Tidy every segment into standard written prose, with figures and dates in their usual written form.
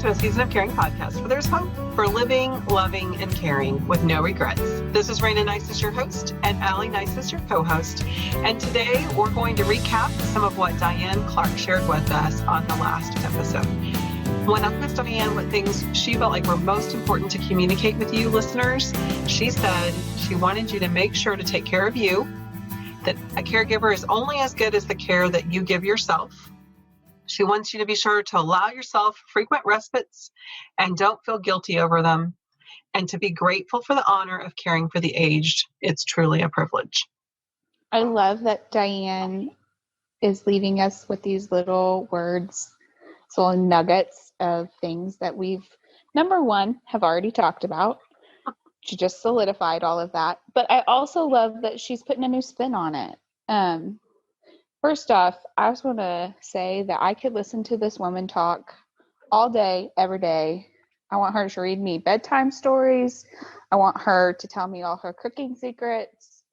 to a Season of Caring podcast where there's hope for living, loving, and caring with no regrets. This is Rayna Neises, your host, and Aly Neises, your co-host. And today we're going to recap some of what Diane Clark shared with us on the last episode. When I asked Diane what things she felt like were most important to communicate with you listeners, she said she wanted you to make sure to take care of you, that a caregiver is only as good as the care that you give yourself. She wants you to be sure to allow yourself frequent respites and don't feel guilty over them, and to be grateful for the honor of caring for the aged. It's truly a privilege. I love that Diane is leaving us with these little words, little nuggets of things that we've, number one, have already talked about. She just solidified all of that. But I also love that she's putting a new spin on it. First off, I just want to say that I could listen to this woman talk all day, every day. I want her to read me bedtime stories. I want her to tell me all her cooking secrets.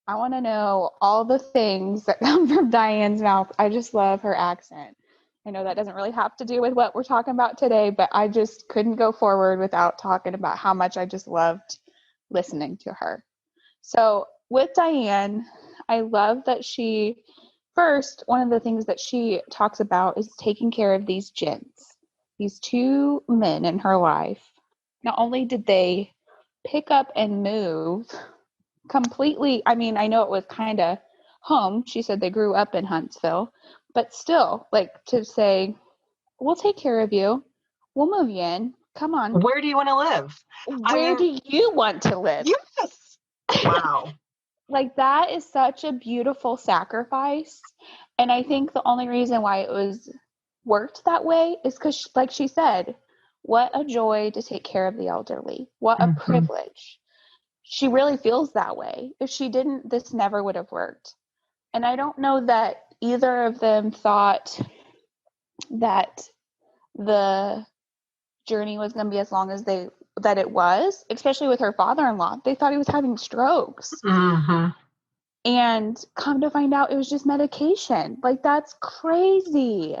I want to know all the things that come from Diane's mouth. I just love her accent. I know that doesn't really have to do with what we're talking about today, but I just couldn't go forward without talking about how much I just loved listening to her. So with Diane, I love that first, one of the things that she talks about is taking care of these gents, these two men in her life. Not only did they pick up and move completely, I mean, I know it was kind of home. She said they grew up in Huntsville, but still, like, to say, we'll take care of you. We'll move you in. Come on. Where do you want to live? Where do you want to live? Yes. Wow. Like, that is such a beautiful sacrifice. And I think the only reason why it was worked that way is because, like she said, what a joy to take care of the elderly. What a privilege. She really feels that way. If she didn't, this never would have worked. And I don't know that either of them thought that the journey was going to be as long as that it was, especially with her father-in-law. They thought he was having strokes. Mm-hmm. And come to find out it was just medication. Like, that's crazy.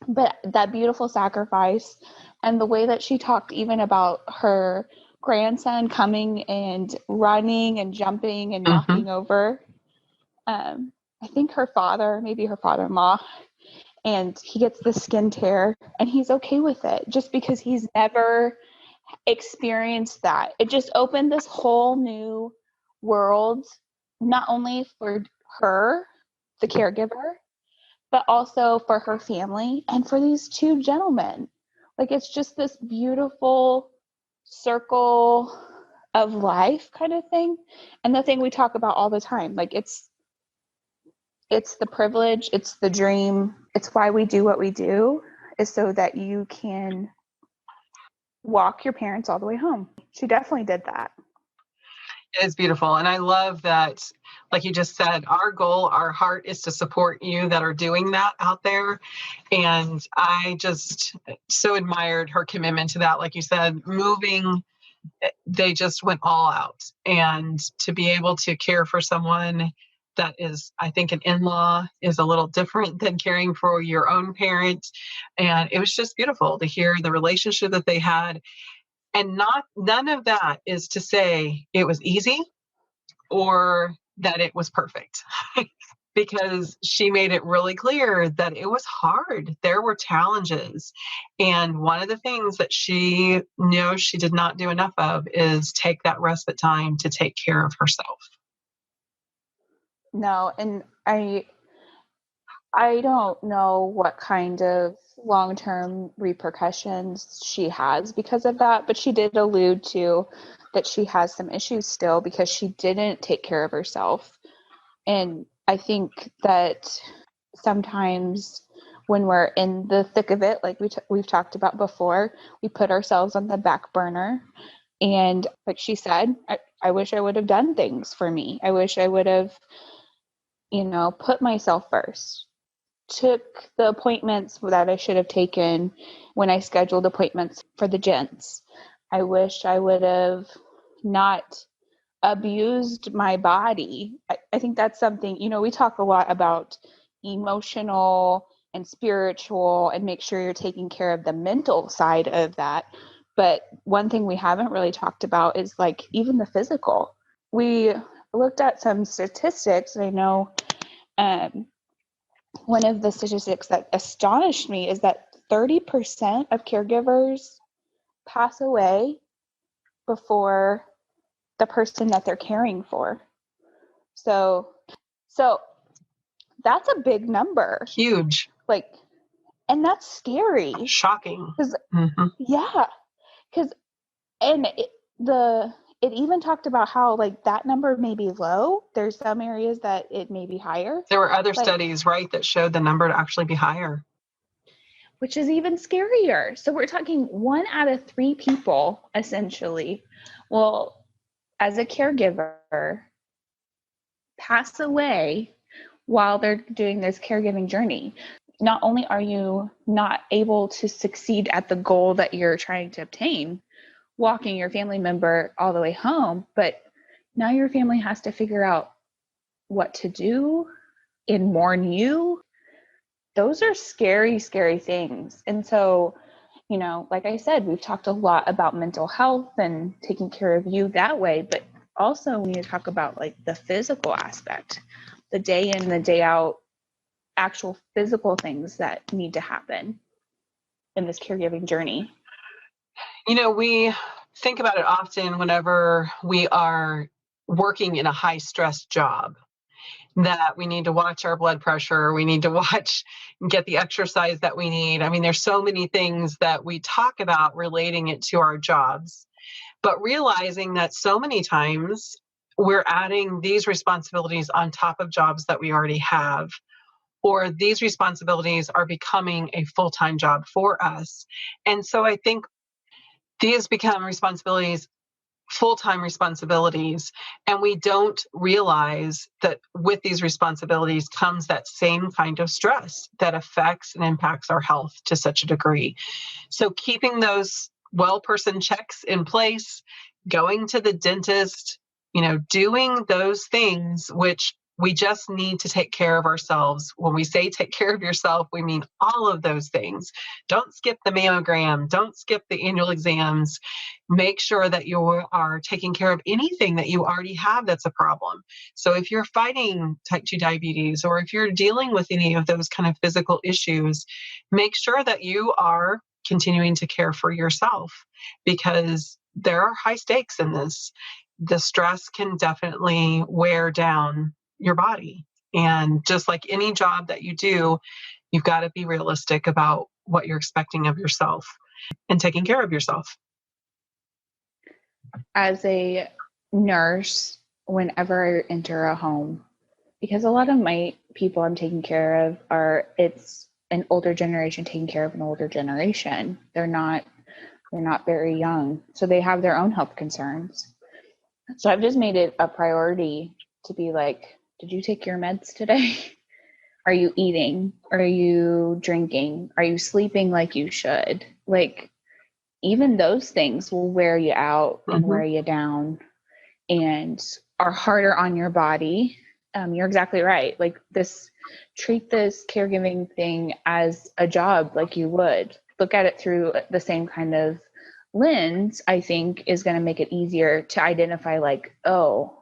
But that beautiful sacrifice, and the way that she talked even about her grandson coming and running and jumping and knocking over. I think her father, maybe her father-in-law, and he gets the skin tear and he's okay with it just because he's never experienced that. It just opened this whole new world, not only for her, the caregiver, but also for her family and for these two gentlemen. Like, it's just this beautiful circle of life kind of thing. And the thing we talk about all the time, like, it's the privilege, it's the dream, it's why we do what we do, is so that you can walk your parents all the way home. She definitely did that. It is beautiful. And I love that, like you just said, our goal, our heart is to support you that are doing that out there. And I just so admired her commitment to that. Like you said, moving, they just went all out. And to be able to care for someone that is, I think, an in-law is a little different than caring for your own parent. And it was just beautiful to hear the relationship that they had. And none of that is to say it was easy or that it was perfect, because she made it really clear that it was hard. There were challenges. And one of the things that she knows she did not do enough of is take that respite time to take care of herself. No, and I don't know what kind of long-term repercussions she has because of that, but she did allude to that she has some issues still because she didn't take care of herself. And I think that sometimes when we're in the thick of it, like we've talked about before, we put ourselves on the back burner. And like she said, I wish I would have done things for me. I wish I would have, put myself first. Took the appointments that I should have taken when I scheduled appointments for the gents. I wish I would have not abused my body. I think that's something, we talk a lot about emotional and spiritual, and make sure you're taking care of the mental side of that. But one thing we haven't really talked about is like even the physical. We looked at some statistics. I know one of the statistics that astonished me is that 30% of caregivers pass away before the person that they're caring for. So that's a big number. Huge. Like, and that's scary. Shocking. Yeah. Because, and it even talked about how like that number may be low. There's some areas that it may be higher. There were other studies, right, that showed the number to actually be higher. Which is even scarier. So we're talking 1 out of 3 people, essentially, will, as a caregiver, pass away while they're doing this caregiving journey. Not only are you not able to succeed at the goal that you're trying to obtain, walking your family member all the way home, but now your family has to figure out what to do and mourn you. Those are scary, scary things. And so, you know, like I said, we've talked a lot about mental health and taking care of you that way, but also we need to talk about like the physical aspect, the day in, the day out, actual physical things that need to happen in this caregiving journey. You know, we think about it often whenever we are working in a high stress job, that we need to watch our blood pressure, we need to watch and get the exercise that we need. I mean, there's so many things that we talk about relating it to our jobs, but realizing that so many times we're adding these responsibilities on top of jobs that we already have, or these responsibilities are becoming a full-time job for us. And so I think these become responsibilities, full-time responsibilities, and we don't realize that with these responsibilities comes that same kind of stress that affects and impacts our health to such a degree. So keeping those well-person checks in place, going to the dentist, you know, doing those things which we just need to take care of ourselves. When we say take care of yourself, we mean all of those things. Don't skip the mammogram. Don't skip the annual exams. Make sure that you are taking care of anything that you already have that's a problem. So if you're fighting type 2 diabetes, or if you're dealing with any of those kind of physical issues, make sure that you are continuing to care for yourself, because there are high stakes in this. The stress can definitely wear down your body. And just like any job that you do, you've got to be realistic about what you're expecting of yourself and taking care of yourself. As a nurse, whenever I enter a home, because a lot of my people I'm taking care of it's an older generation taking care of an older generation. They're not very young, so they have their own health concerns. So I've just made it a priority to be like, did you take your meds today? Are you eating? Are you drinking? Are you sleeping like you should? Like, even those things will wear you out and wear you down and are harder on your body. You're exactly right. Like treat this caregiving thing as a job, like you would. Look at it through the same kind of lens, I think, is going to make it easier to identify like, oh,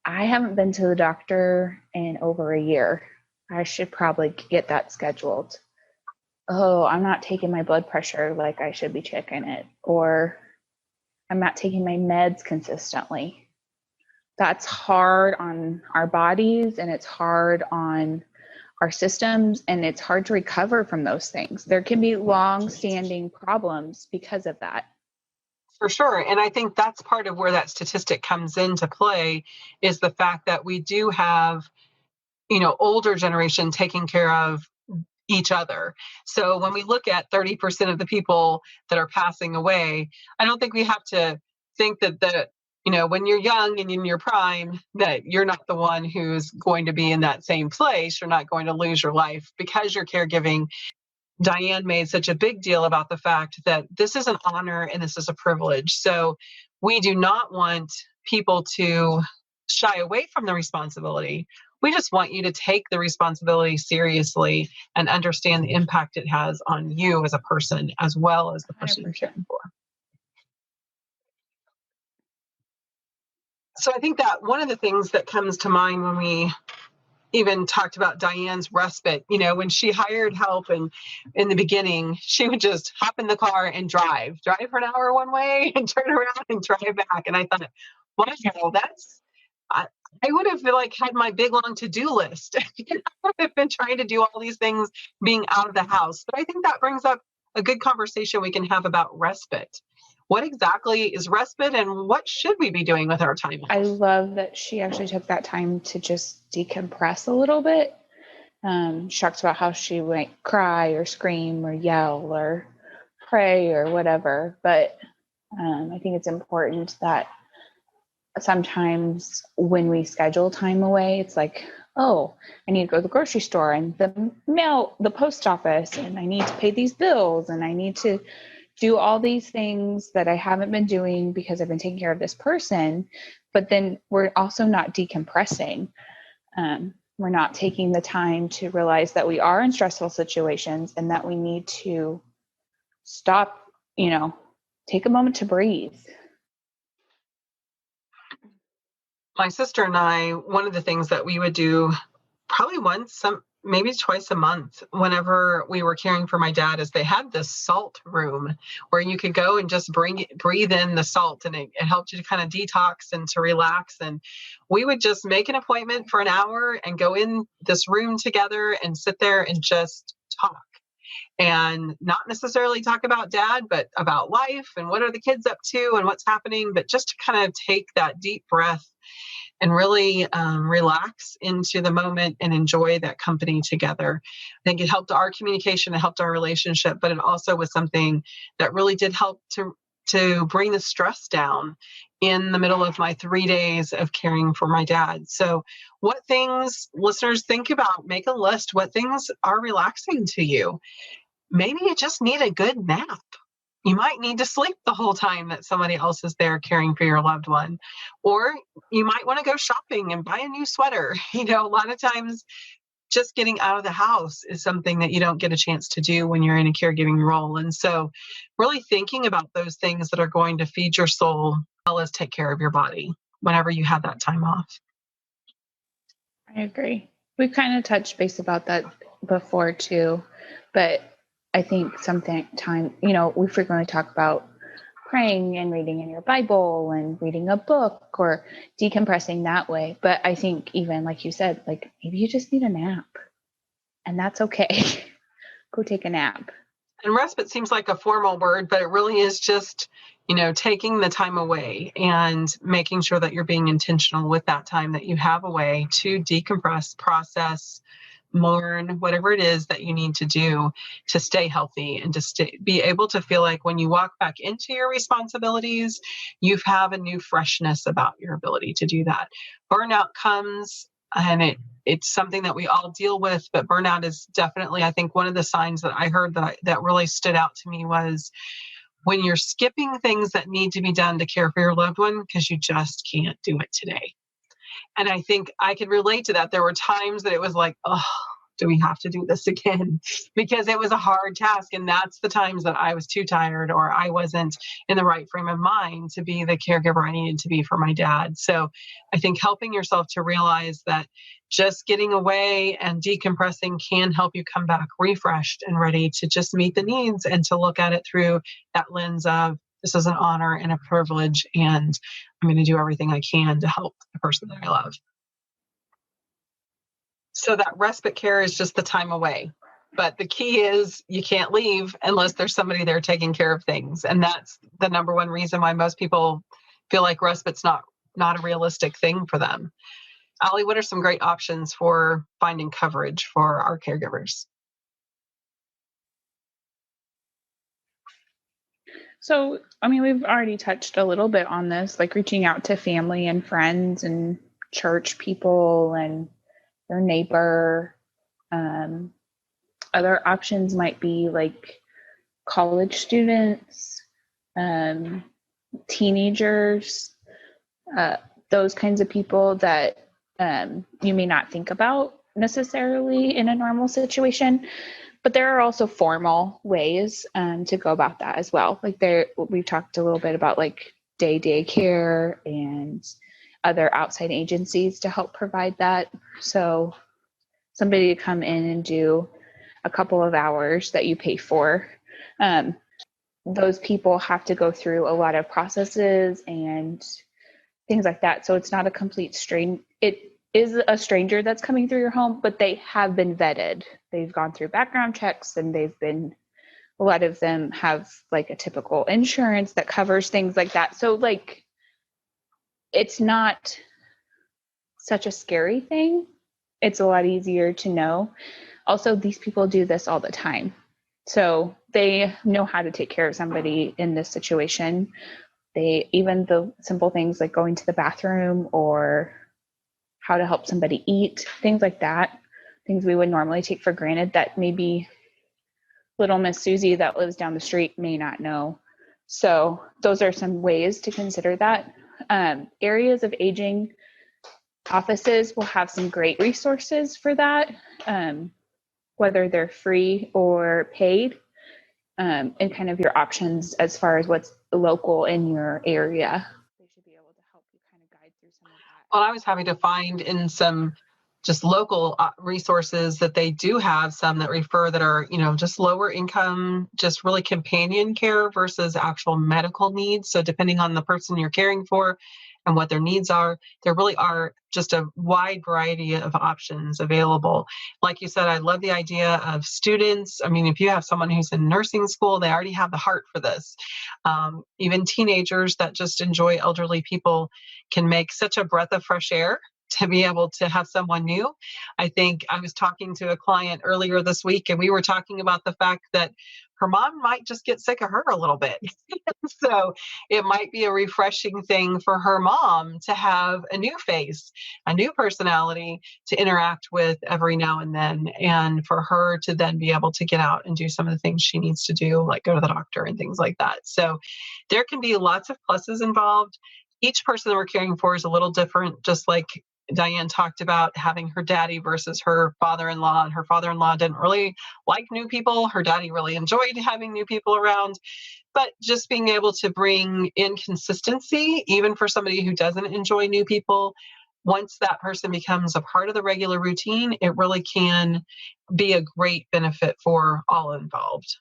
I haven't been to the doctor in over a year. I should probably get that scheduled. Oh, I'm not taking my blood pressure like I should be checking it. Or I'm not taking my meds consistently. That's hard on our bodies, and it's hard on our systems, and it's hard to recover from those things. There can be long-standing problems because of that. For sure. And I think that's part of where that statistic comes into play, is the fact that we do have, you know, older generation taking care of each other. So when we look at 30% of the people that are passing away, I don't think we have to think that, you know, when you're young and in your prime, that you're not the one who's going to be in that same place. You're not going to lose your life because you're caregiving. Diane made such a big deal about the fact that this is an honor and this is a privilege. So we do not want people to shy away from the responsibility. We just want you to take the responsibility seriously and understand the impact it has on you as a person, as well as the person you're 100%. caring for. So I think that one of the things that comes to mind when we even talked about Diane's respite, when she hired help, and in the beginning, she would just hop in the car and drive for an hour one way and turn around and drive back. And I thought, wow, I would have had my big long to-do list. I would have been trying to do all these things being out of the house. But I think that brings up a good conversation we can have about respite. What exactly is respite, and what should we be doing with our time off? I love that she actually took that time to just decompress a little bit. She talks about how she might cry or scream or yell or pray or whatever. But I think it's important that sometimes when we schedule time away, it's like, oh, I need to go to the grocery store and the post office, and I need to pay these bills, and I need to do all these things that I haven't been doing because I've been taking care of this person. But then we're also not decompressing. We're not taking the time to realize that we are in stressful situations and that we need to stop, take a moment to breathe. My sister and I, one of the things that we would do probably once, maybe twice a month, whenever we were caring for my dad, is they had this salt room where you could go and just breathe in the salt, and it helped you to kind of detox and to relax. And we would just make an appointment for an hour and go in this room together and sit there and just talk. And not necessarily talk about dad, but about life and what are the kids up to and what's happening, but just to kind of take that deep breath and really relax into the moment and enjoy that company together. I think it helped our communication, it helped our relationship, but it also was something that really did help to bring the stress down in the middle of my 3 days of caring for my dad. So what things, listeners, think about, make a list. What things are relaxing to you? Maybe you just need a good nap. You might need to sleep the whole time that somebody else is there caring for your loved one. Or you might want to go shopping and buy a new sweater. A lot of times just getting out of the house is something that you don't get a chance to do when you're in a caregiving role. And so really thinking about those things that are going to feed your soul, as well as take care of your body whenever you have that time off. I agree. We kind of touched base about that before too, but I think we frequently talk about praying and reading in your Bible and reading a book or decompressing that way. But I think even like you said, maybe you just need a nap, and that's okay. Go take a nap. And respite seems like a formal word, but it really is just, taking the time away and making sure that you're being intentional with that time that you have away to decompress, process, mourn, whatever it is that you need to do to stay healthy and to be able to feel like when you walk back into your responsibilities, you have a new freshness about your ability to do that. Burnout comes, and it's something that we all deal with, but burnout is definitely, I think, one of the signs that I heard that really stood out to me was when you're skipping things that need to be done to care for your loved one because you just can't do it today. And I think I could relate to that. There were times that it was like, oh, do we have to do this again? Because it was a hard task. And that's the times that I was too tired or I wasn't in the right frame of mind to be the caregiver I needed to be for my dad. So I think helping yourself to realize that just getting away and decompressing can help you come back refreshed and ready to just meet the needs and to look at it through that lens of this is an honor and a privilege, and I'm going to do everything I can to help the person that I love. So that respite care is just the time away. But the key is you can't leave unless there's somebody there taking care of things. And that's the number one reason why most people feel like respite's not a realistic thing for them. Aly, what are some great options for finding coverage for our caregivers? So, we've already touched a little bit on this, like reaching out to family and friends and church people and their neighbor. Other options might be like college students, teenagers, those kinds of people that you may not think about necessarily in a normal situation. But there are also formal ways to go about that as well. Like we've talked a little bit about like day care and other outside agencies to help provide that. So somebody to come in and do a couple of hours that you pay for. Those people have to go through a lot of processes and things like that. So it's not a complete strain. It is a stranger that's coming through your home, but they have been vetted. They've gone through background checks, and a lot of them have like a typical insurance that covers things like that. So like, it's not such a scary thing. It's a lot easier to know. Also, these people do this all the time. So they know how to take care of somebody in this situation. Even the simple things like going to the bathroom or how to help somebody eat, things like that, things we would normally take for granted that maybe little Miss Susie that lives down the street may not know. So those are some ways to consider that. Areas of aging offices will have some great resources for that, whether they're free or paid, and kind of your options as far as what's local in your area. They should be able to help you kind of guide through some of that. Well, I was happy to find in some just local resources that they do have some that refer that are, just lower income, just really companion care versus actual medical needs. So depending on the person you're caring for and what their needs are, there really are just a wide variety of options available. Like you said, I love the idea of students. I mean, if you have someone who's in nursing school, they already have the heart for this. Even teenagers that just enjoy elderly people can make such a breath of fresh air to be able to have someone new. I think I was talking to a client earlier this week, and we were talking about the fact that her mom might just get sick of her a little bit. So it might be a refreshing thing for her mom to have a new face, a new personality to interact with every now and then, and for her to then be able to get out and do some of the things she needs to do, like go to the doctor and things like that. So there can be lots of pluses involved. Each person that we're caring for is a little different, just like Diane talked about having her daddy versus her father-in-law, and her father-in-law didn't really like new people. Her daddy really enjoyed having new people around. But just being able to bring in consistency, even for somebody who doesn't enjoy new people, once that person becomes a part of the regular routine, it really can be a great benefit for all involved.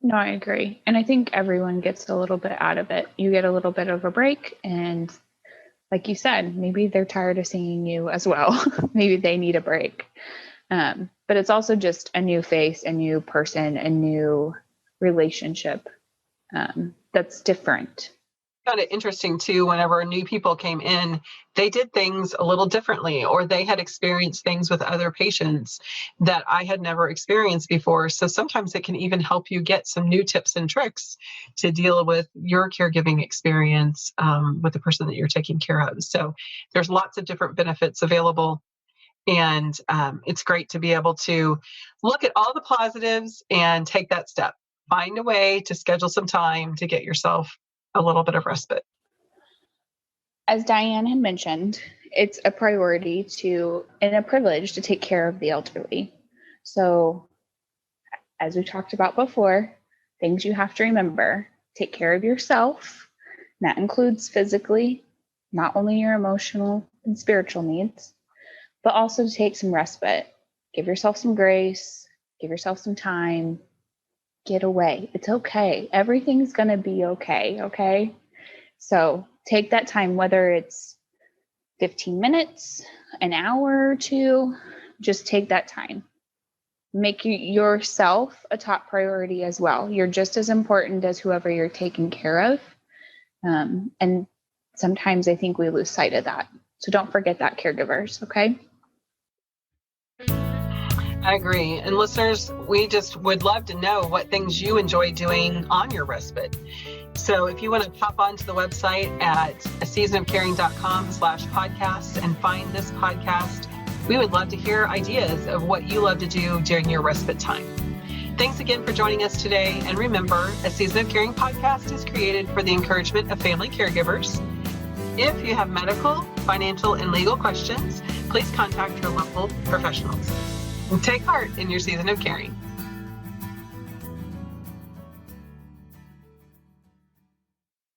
No, I agree. And I think everyone gets a little bit out of it. You get a little bit of a break, and like you said, maybe they're tired of seeing you as well. Maybe they need a break. But it's also just a new face, a new person, a new relationship that's different. Found it interesting too, whenever new people came in, they did things a little differently, or they had experienced things with other patients that I had never experienced before. So sometimes it can even help you get some new tips and tricks to deal with your caregiving experience with the person that you're taking care of. So there's lots of different benefits available. And it's great to be able to look at all the positives and take that step. Find a way to schedule some time to get yourself a little bit of respite. As Diane had mentioned, it's a priority and a privilege to take care of the elderly. So, as we talked about before, things you have to remember: take care of yourself. And that includes physically, not only your emotional and spiritual needs, but also to take some respite. Give yourself some grace, give yourself some time. Get away. It's okay. Everything's going to be okay. Okay. So take that time, whether it's 15 minutes, an hour or two, just take that time. Make yourself a top priority as well. You're just as important as whoever you're taking care of. And sometimes I think we lose sight of that. So don't forget that, caregivers. Okay. I agree. And listeners, we just would love to know what things you enjoy doing on your respite. So if you want to pop onto the website at aseasonofcaring.com/podcasts and find this podcast, we would love to hear ideas of what you love to do during your respite time. Thanks again for joining us today. And remember, A Season of Caring podcast is created for the encouragement of family caregivers. If you have medical, financial, and legal questions, please contact your local professionals. And take heart in your season of caring.